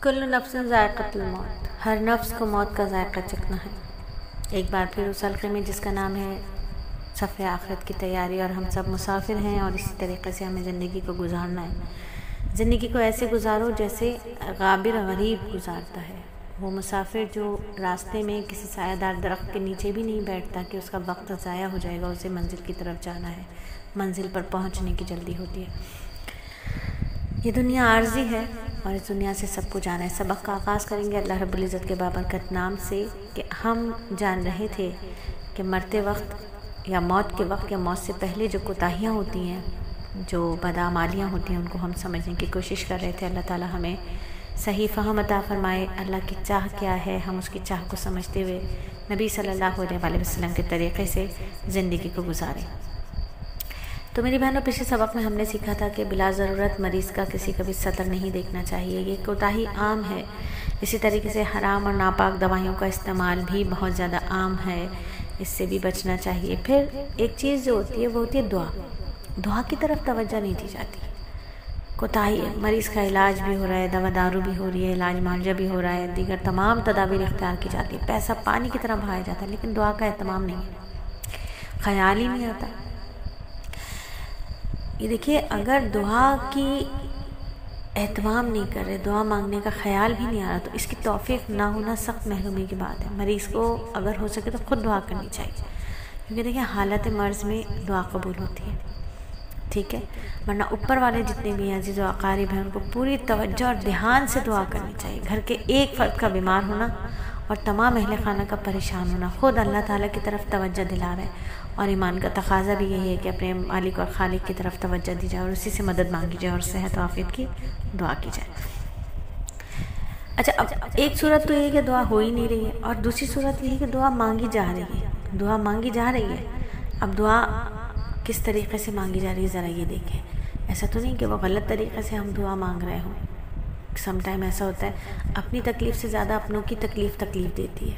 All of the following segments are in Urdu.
کل نفس ذائقۃ الموت، ہر نفس کو موت کا ذائقہ چکھنا ہے۔ ایک بار پھر اس حلقے میں جس کا نام ہے سفر آخرت کی تیاری، اور ہم سب مسافر ہیں اور اسی طریقے سے ہمیں زندگی کو گزارنا ہے۔ زندگی کو ایسے گزارو جیسے غابر غریب گزارتا ہے، وہ مسافر جو راستے میں کسی سایہ دار درخت کے نیچے بھی نہیں بیٹھتا کہ اس کا وقت ضائع ہو جائے گا، اسے منزل کی طرف جانا ہے، منزل پر پہنچنے کی جلدی ہوتی ہے۔ یہ دنیا عارضی ہے اور اس دنیا سے سب کو جانا ہے۔ سبق کا آغاز کریں گے اللہ رب العزت کے بابرکت نام سے کہ ہم جان رہے تھے کہ مرتے وقت یا موت کے وقت یا موت سے پہلے جو کوتاہیاں ہوتی ہیں، جو بدعمالیاں ہوتی ہیں، ان کو ہم سمجھنے کی کوشش کر رہے تھے۔ اللہ تعالی ہمیں صحیح فہم عطا فرمائے، اللہ کی چاہ کیا ہے، ہم اس کی چاہ کو سمجھتے ہوئے نبی صلی اللہ علیہ وسلم کے طریقے سے زندگی کو گزاریں۔ تو میری بہنوں، پچھلے سبق میں ہم نے سیکھا تھا کہ بلا ضرورت مریض کا کسی کا بھی سطر نہیں دیکھنا چاہیے، یہ کوتاہی عام ہے۔ اسی طریقے سے حرام اور ناپاک دوائیوں کا استعمال بھی بہت زیادہ عام ہے، اس سے بھی بچنا چاہیے۔ پھر ایک چیز جو ہوتی ہے وہ ہوتی ہے دعا۔ دعا کی طرف توجہ نہیں دی جاتی، کوتاہی ہے۔ مریض کا علاج بھی ہو رہا ہے، دوا دارو بھی ہو رہی ہے، علاج معالجہ بھی ہو رہا ہے، دیگر تمام تدابیر اختیار کی جاتی ہے، پیسہ پانی کی طرح بہایا جاتا ہے، لیکن دعا کا اہتمام نہیں ہے، خیال ہی نہیں آتا۔ یہ دیکھیے، اگر دعا کی اہتمام نہیں کر رہے، دعا مانگنے کا خیال بھی نہیں آ رہا، تو اس کی توفیق نہ ہونا سخت محرومی کی بات ہے۔ مریض کو اگر ہو سکے تو خود دعا کرنی چاہیے، کیونکہ دیکھیں حالت مرض میں دعا قبول ہوتی ہے، ٹھیک ہے؟ ورنہ اوپر والے جتنے بھی ہیں عزیز و اقارب ہیں، ان کو پوری توجہ اور دھیان سے دعا کرنی چاہیے۔ گھر کے ایک فرد کا بیمار ہونا اور تمام اہل خانہ کا پریشان ہونا خود اللہ تعالیٰ کی طرف توجہ دلا رہا ہے، اور ایمان کا تقاضا بھی یہی ہے کہ اپنے مالک اور خالق کی طرف توجہ دی جائے اور اسی سے مدد مانگی جائے اور صحت و عافیت کی دعا کی جائے۔ اچھا، اب ایک صورت تو یہ ہے کہ دعا ہو ہی نہیں رہی ہے، اور دوسری صورت یہ ہے کہ دعا مانگی جا رہی ہے، دعا مانگی جا رہی ہے۔ اب دعا کس طریقے سے مانگی جا رہی ہے ذرا یہ دیکھیں۔ ایسا تو نہیں کہ وہ غلط طریقے سے ہم دعا مانگ رہے ہوں۔ سم ٹائم ایسا ہوتا ہے اپنی تکلیف سے زیادہ اپنوں کی تکلیف دیتی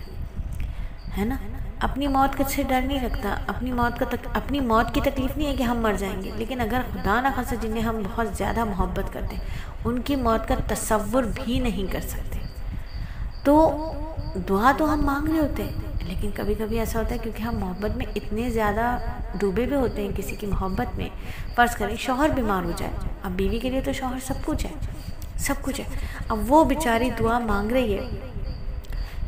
ہے نا؟ اپنی موت کا سے ڈر نہیں رکھتا، اپنی موت کی تکلیف نہیں ہے کہ ہم مر جائیں گے، لیکن اگر خدا نہ خاصہ جنہیں ہم بہت زیادہ محبت کرتے ہیں ان کی موت کا تصور بھی نہیں کر سکتے، تو دعا تو ہم مانگ رہے ہوتے ہیں، لیکن کبھی کبھی ایسا ہوتا ہے کیونکہ ہم محبت میں اتنے زیادہ ڈوبے ہوئے ہوتے ہیں کسی کی محبت میں۔ فرض کریں شوہر بیمار ہو جائے، اب بیوی کے لیے تو شوہر سب کچھ ہے، اب وہ بیچاری دعا مانگ رہی ہے،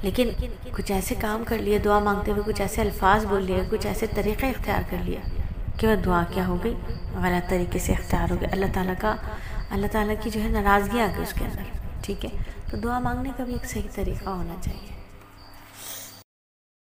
لیکن کچھ ایسے کام کر لیے دعا مانگتے ہوئے، کچھ ایسے الفاظ بول لیے، کچھ ایسے طریقے اختیار کر لیا کہ وہ دعا کیا ہو گئی، غلط طریقے سے اختیار ہو گیا، اللہ تعالیٰ کی جو ہے ناراضگی آ گئی اس کے اندر، ٹھیک ہے؟ تو دعا مانگنے کا بھی ایک صحیح طریقہ ہونا چاہیے۔